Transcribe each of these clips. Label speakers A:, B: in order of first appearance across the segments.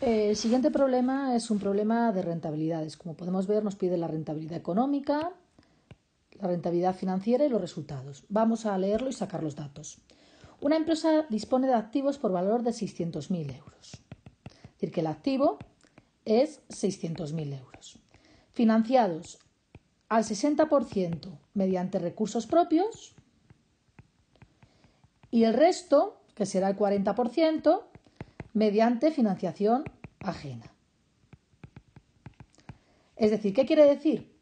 A: El siguiente problema es un problema de rentabilidades. Como podemos ver, nos pide la rentabilidad económica, la rentabilidad financiera y los resultados. Vamos a leerlo y sacar los datos. Una empresa dispone de activos por valor de 600.000 euros. Es decir, que el activo es 600.000 euros. Financiados al 60% mediante recursos propios y el resto, que será el 40%, mediante financiación ajena. Es decir, ¿qué quiere decir?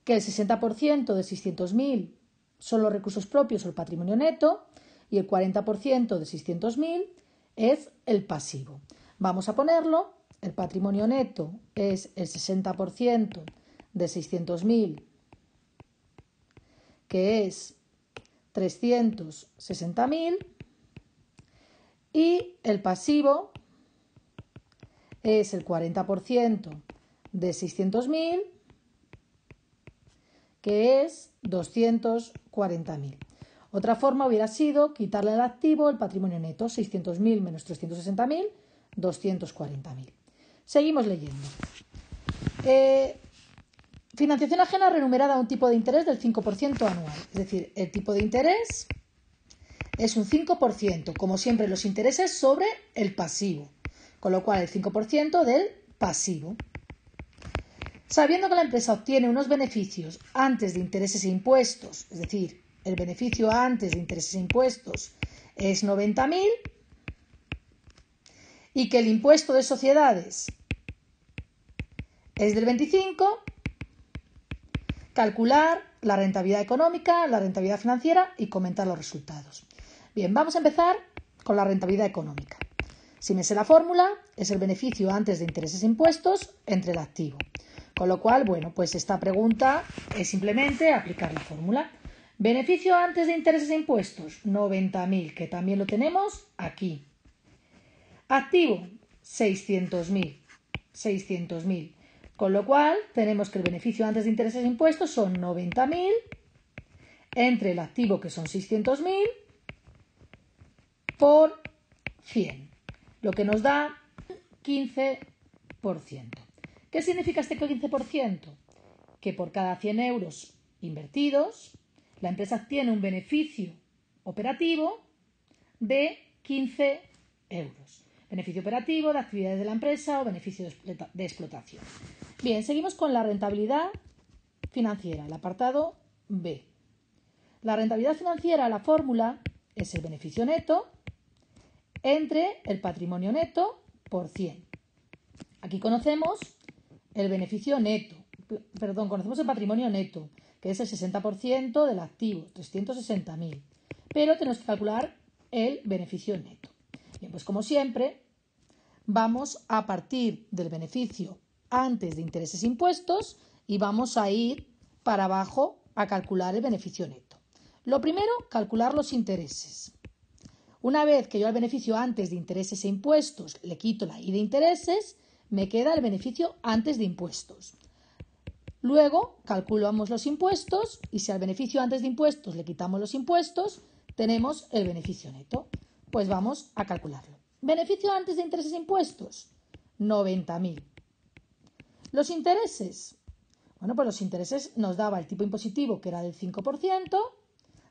A: Que el 60% de 600.000 son los recursos propios o el patrimonio neto y el 40% de 600.000 es el pasivo. Vamos a ponerlo. El patrimonio neto es el 60% de 600.000, que es 360.000, y el pasivo es el 40% de 600.000, que es 240.000. Otra forma hubiera sido quitarle al activo el patrimonio neto, 600.000 menos 360.000, 240.000. Seguimos leyendo. Financiación ajena remunerada a un tipo de interés del 5% anual. Es decir, el tipo de interés es un 5%, como siempre los intereses sobre el pasivo, con lo cual el 5% del pasivo. Sabiendo que la empresa obtiene unos beneficios antes de intereses e impuestos, es decir, el beneficio antes de intereses e impuestos es 90.000 y que el impuesto de sociedades es del 25, calcular la rentabilidad económica, la rentabilidad financiera y comentar los resultados. Bien, vamos a empezar con la rentabilidad económica. Si me sé la fórmula, es el beneficio antes de intereses e impuestos entre el activo. Con lo cual, bueno, pues esta pregunta es simplemente aplicar la fórmula. Beneficio antes de intereses e impuestos, 90.000, que también lo tenemos aquí. Activo, 600.000. Con lo cual, tenemos que el beneficio antes de intereses e impuestos son 90.000 entre el activo, que son 600.000, por 100, lo que nos da 15%. ¿Qué significa este 15%? Que por cada 100 euros invertidos, la empresa tiene un beneficio operativo de 15 euros. Beneficio operativo de actividades de la empresa o beneficio de explotación. Bien, seguimos con la rentabilidad financiera, el apartado B. La rentabilidad financiera, la fórmula es el beneficio neto entre el patrimonio neto por 100. Aquí conocemos el beneficio neto, conocemos el patrimonio neto, que es el 60% del activo, 360.000. Pero tenemos que calcular el beneficio neto. Bien, pues como siempre, vamos a partir del beneficio antes de intereses e impuestos y vamos a ir para abajo a calcular el beneficio neto. Lo primero, calcular los intereses. Una vez que yo al beneficio antes de intereses e impuestos le quito la I de intereses, me queda el beneficio antes de impuestos. Luego calculamos los impuestos y si al beneficio antes de impuestos le quitamos los impuestos, tenemos el beneficio neto. Pues vamos a calcularlo. Beneficio antes de intereses e impuestos, 90.000. Los intereses. Bueno, pues los intereses nos daba el tipo impositivo, que era del 5%.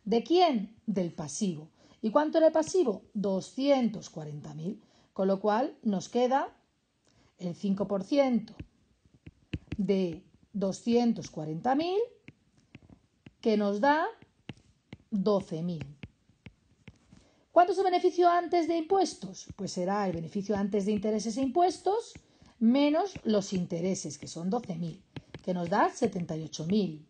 A: ¿De quién? Del pasivo. ¿Y cuánto era el pasivo? 240.000. Con lo cual nos queda el 5% de 240.000, que nos da 12.000. ¿Cuánto es el beneficio antes de impuestos? Pues será el beneficio antes de intereses e impuestos menos los intereses, que son 12.000, que nos da 78.000.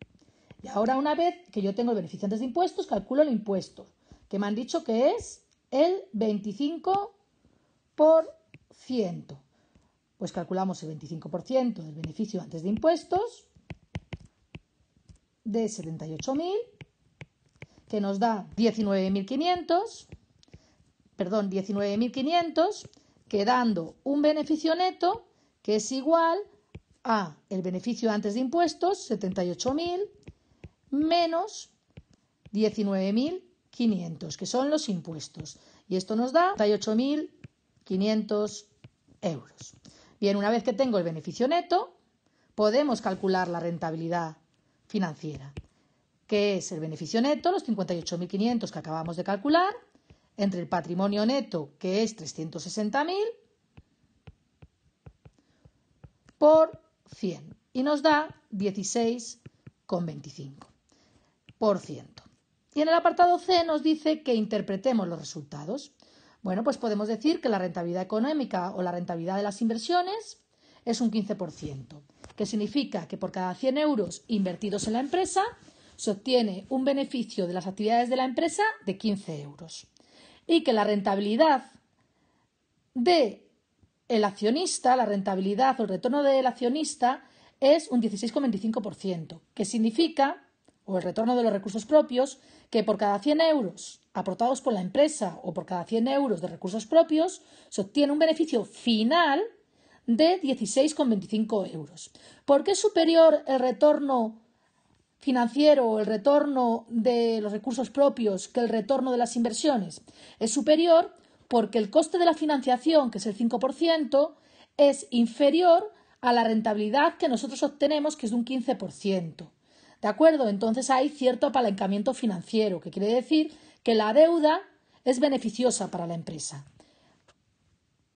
A: Y ahora, una vez que yo tengo el beneficio antes de impuestos, calculo el impuesto, que me han dicho que es el 25%. Pues calculamos el 25% del beneficio antes de impuestos de 78.000, que nos da 19.500, quedando un beneficio neto que es igual a el beneficio antes de impuestos, 78.000, menos 19.500, que son los impuestos. Y esto nos da 38.500 euros. Bien, una vez que tengo el beneficio neto, podemos calcular la rentabilidad financiera, que es el beneficio neto, los 58.500 que acabamos de calcular, entre el patrimonio neto, que es 360.000, por 100. Y nos da 16,25%. Y en el apartado C nos dice que interpretemos los resultados. Bueno, pues podemos decir que la rentabilidad económica o la rentabilidad de las inversiones es un 15%, que significa que por cada 100 euros invertidos en la empresa se obtiene un beneficio de las actividades de la empresa de 15 euros. Y que la rentabilidad del accionista, la rentabilidad o el retorno del accionista es un 16,25%, que significa, o el retorno de los recursos propios, que por cada 100 euros aportados por la empresa o por cada 100 euros de recursos propios se obtiene un beneficio final de 16,25 euros. ¿Por qué es superior el retorno financiero o el retorno de los recursos propios que el retorno de las inversiones? Es superior porque el coste de la financiación, que es el 5%, es inferior a la rentabilidad que nosotros obtenemos, que es de un 15%. ¿De acuerdo? Entonces hay cierto apalancamiento financiero, que quiere decir que la deuda es beneficiosa para la empresa.